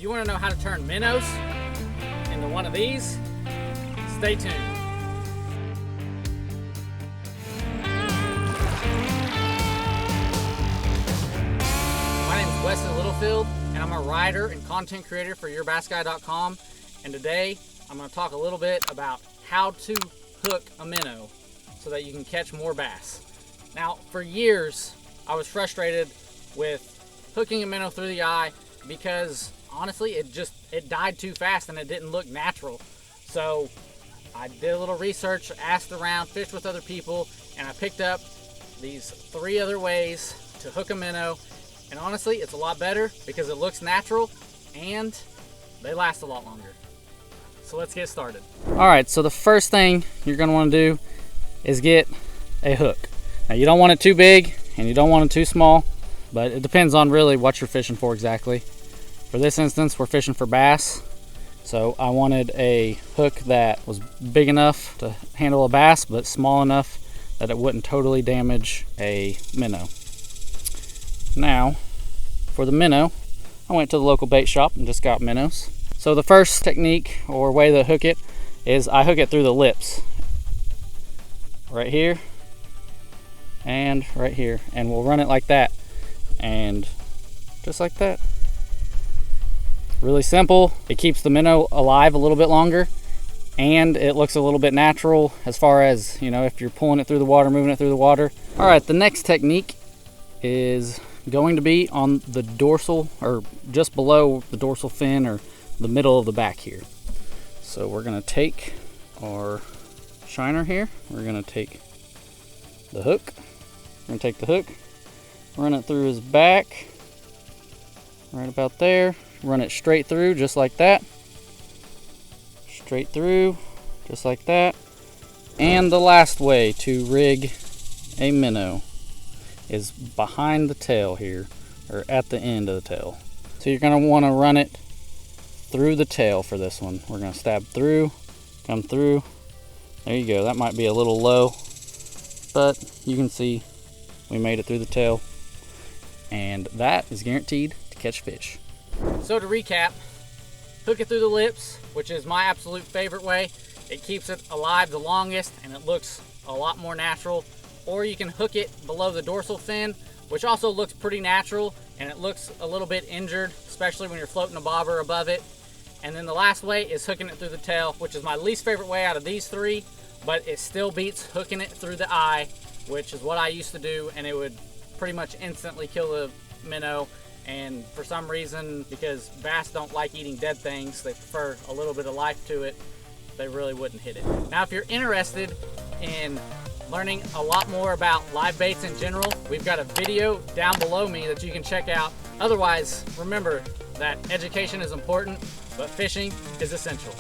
you want to know how to turn minnows into one of these, stay tuned. My name is Wesley Littlefield, and I'm a writer and content creator for YourBassGuy.com. And today I'm going to talk a little bit about how to hook a minnow so that you can catch more bass. Now, for years I was frustrated with hooking a minnow through the eye because honestly it died too fast and it didn't look natural. So I did a little research, asked around, fished with other people, and I picked up these 3 other ways to hook a minnow. And honestly, it's a lot better because it looks natural and they last a lot longer. So let's get started. All right, so the first thing you're gonna wanna do is get a hook. Now you don't want it too big and you don't want it too small, but it depends on really what you're fishing for exactly. For this instance, we're fishing for bass. So I wanted a hook that was big enough to handle a bass, but small enough that it wouldn't totally damage a minnow. Now, for the minnow, I went to the local bait shop and just got minnows. So the first technique or way to hook it is I hook it through the lips. Right here and right here. And we'll run it like that. And just like that. Really simple. It keeps the minnow alive a little bit longer. And it looks a little bit natural as far as, you know, if you're pulling it through the water, moving it through the water. All right, the next technique is going to be on the dorsal, or just below the dorsal fin, or the middle of the back here. So we're gonna take our shiner here. We're gonna take the hook. We're gonna take the hook, run it through his back, right about there. Run it straight through, just like that. Straight through, just like that. And the last way to rig a minnow is behind the tail here, or at the end of the tail. So you're gonna wanna run it through the tail for this one. We're gonna stab through, come through. There you go. That might be a little low, but you can see we made it through the tail, and that is guaranteed to catch fish. So to recap, hook it through the lips, which is my absolute favorite way. It keeps it alive the longest and it looks a lot more natural. Or you can hook it below the dorsal fin, which also looks pretty natural and it looks a little bit injured, especially when you're floating a bobber above it. And then the last way is hooking it through the tail, which is my least favorite way out of these 3, but it still beats hooking it through the eye, which is what I used to do, and it would pretty much instantly kill the minnow. And for some reason, because bass don't like eating dead things, they prefer a little bit of life to it, they really wouldn't hit it. Now, if you're interested in learning a lot more about live baits in general, we've got a video down below me that you can check out. Otherwise, remember that education is important, but fishing is essential.